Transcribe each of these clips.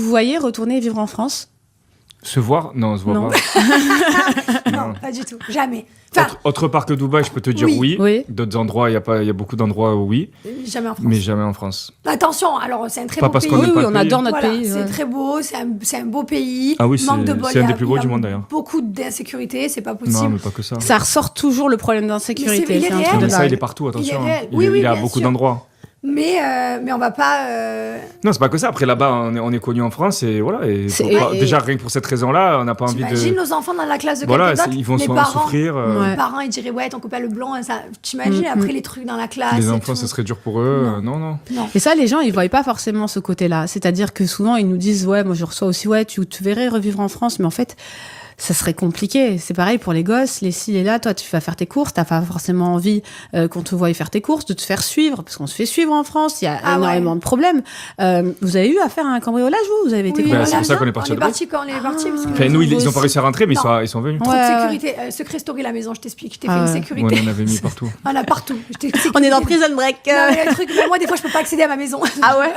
vous voyez retourner vivre en France? Se voir? Non, on se voit Non. pas. Non, pas du tout. Jamais. Enfin, Autre part que Dubaï, je peux te dire Oui. Oui. D'autres endroits, il y a beaucoup d'endroits où oui, jamais en France. mais jamais en France. Attention, alors c'est un très Pas beau parce pays. qu'on Oui, n'est pas oui, le on pays. adore notre Voilà, pays. c'est ouais. très beau, c'est un beau pays. Ah oui, Manque de bol, c'est un il y des a- plus gros il y a du monde, d'ailleurs. Beaucoup d'insécurité, c'est pas Non, possible. mais pas que ça. Ça ressort toujours le problème d'insécurité. Mais il est C'est un réel. truc de Mais ça, dingue. il est partout, attention. Il est réel. Il Oui, est- oui, il est à bien beaucoup sûr. d'endroits. Mais on va pas. Non, c'est pas que ça. Après, là-bas, on est connu en France et voilà. Déjà, rien que pour cette raison-là, on n'a pas envie T'imagines de. nos enfants dans la classe de Voilà, quelqu'un d'autre, ils vont les parents, souffrir. Ouais. les parents, ils diraient ouais, ton copain le blanc, ça. T'imagines après les trucs dans la classe. Les et enfants, tout. ça serait dur pour eux. Non. Non. Et ça, les gens, ils voient pas forcément ce côté-là. C'est-à-dire que souvent, ils nous disent, ouais, moi, je reçois aussi, ouais, tu verrais revivre en France, mais en fait, ça serait compliqué. C'est pareil pour les gosses. Les s'il est là, toi, tu vas faire tes courses, t'as pas forcément envie qu'on te voie faire tes courses, de te faire suivre, parce qu'on se fait suivre en France. Il y a énormément de problèmes. Vous avez eu affaire à un cambriolage, vous avez été Oui, Bah, on c'est l'a pour ça bien. qu'on est parti On à est parti quand on est parti. Parce que Enfin, nous, ils Vous ont pas aussi. réussi à rentrer, mais Non. ils sont venus. trop de Ouais, sécurité. Secret story la maison, je t'explique. Je t'ai fait Ah une ouais. sécurité. Ouais, on en avait mis partout. On a partout. On est dans Prison Break. Non, mais le truc, mais moi, des fois, je peux pas accéder à ma maison. Ah ouais?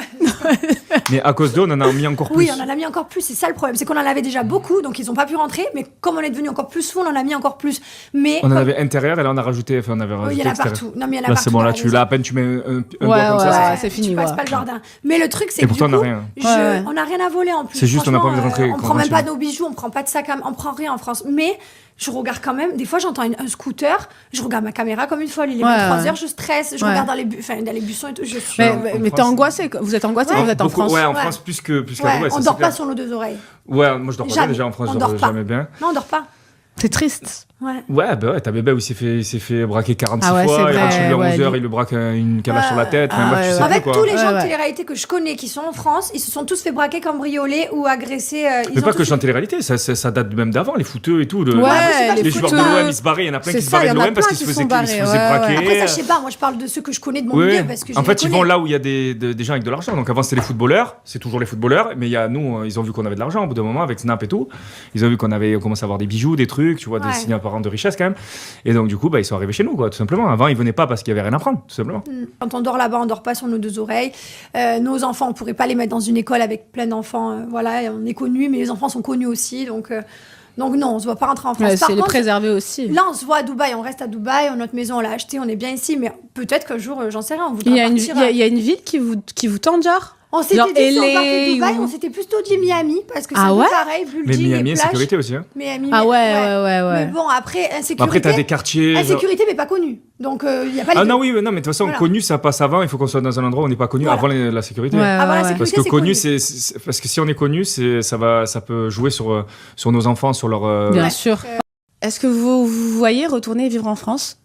Mais à cause d'eux, on en a mis encore plus. Oui, on en a mis encore plus. C'est ça le problème. C'est qu'on en avait déjà beaucoup, donc ils ont pas pu rentrer. Mais comme on est devenu encore plus fou, on en a mis encore plus. Mais On en avait intérieur et là, on a rajouté. Enfin, on avait oui, rajouté il y en a extérieur. partout. Non, mais il y en a Là, partout. c'est bon, dans là, la maison. à peine tu mets un doigt comme Ouais, ça. c'est fini, Tu passes ouais. pas le jardin. Mais le truc, c'est Et que pourtant, du on a coup, rien. Ouais. on n'a rien à voler en plus. C'est juste, on n'a pas envie de rentrer On prend même chez pas nous. nos bijoux, on prend pas de sac à main, on prend rien en France. Mais je regarde quand même. Des fois, j'entends un scooter, je regarde ma caméra comme une folle. Il est Ouais, 23 ouais. heures, je stresse, je Ouais. regarde dans les buissons et tout. Je suis. Mais t'es France. angoissé. Vous êtes angoissé quand vous êtes en Beaucoup- France. Ouais, en Ouais. France, plus qu'à Ouais, Dubaï, on ça, dort c'est pas clair. sur nos deux oreilles. Ouais, moi, je dors pas bien Jamais. déjà en France, On je dort dors pas. jamais bien. Non, on dort pas. C'est triste. Ouais. Ouais, bah ouais, t'as bébé où il s'est fait braquer 46 Ah ouais, fois, c'est il rentre vrai, chez lui à ouais, 11h, lui. il lui braque une calache sur la tête, enfin, Ah bref, ouais, tu sais ouais. plus, Avec quoi. tous les gens Ouais, de ouais. télé-réalité que je connais qui sont en France, ils se sont tous fait braquer, cambrioler ou agresser. Mais pas que je en télé-réalité, ça date même d'avant, les footeux et tout. Ouais, les les joueurs de footeux. l'OM, ils se barraient, il y en a plein C'est qui se ça, barraient il y de en a l'OM parce plein qu'ils qui se sont faisaient barrés, ouais, braquer. ouais. Après, ça, je sais pas. Moi, je parle de ceux que je connais de mon Oui, milieu parce que je en les fait, ils connais. vont là où il y a des gens avec de l'argent. Donc avant, c'était les footballeurs, c'est toujours les footballeurs. Mais il y a nous, ils ont vu qu'on avait de l'argent au bout d'un moment avec Snap et tout. Ils ont vu qu'on avait commencé à avoir des bijoux, des trucs, tu vois, des Ouais. signes apparents de richesse quand même. Et donc, du coup, ils sont arrivés chez nous, quoi, tout simplement. Avant, ils venaient pas parce qu'il y avait rien à prendre, tout simplement. Quand on dort là-bas, on dort pas sur nos deux oreilles. Nos enfants, on pourrait pas les mettre dans une école avec plein d'enfants. Voilà, on est connus, mais les enfants sont connus aussi. Donc non, on se voit pas rentrer en France. Ouais, Par c'est les contre, préserver aussi. là, on se voit à Dubaï, on reste à Dubaï, notre maison, on l'a achetée, on est bien ici. Mais peut-être qu'un jour, j'en sais rien, on voudra Il y a une, partir. il y a une ville qui vous tente, genre? On s'était genre dit, si on LA partait de Dubaï, ou- on s'était plutôt dit Miami, parce que c'est Ah un peu ouais pareil, Mais building Miami, et plage. sécurité aussi. Hein. Miami, Ah ouais. Mais bon, après, insécurité. Après, t'as des quartiers. genre- Insécurité, mais pas connue. Donc, il y a pas les Ah deux. non, oui, mais non, mais de toute façon, Voilà. connu, ça passe avant. Il faut qu'on soit dans un endroit où on n'est pas connu Voilà. avant la sécurité. Ouais, Avant la ouais, ouais. sécurité. Parce que c'est connu, connu. parce que si on est connu, ça peut jouer sur nos enfants, sur leur. Bien Ouais. sûr. Est-ce que vous voyez retourner vivre en France?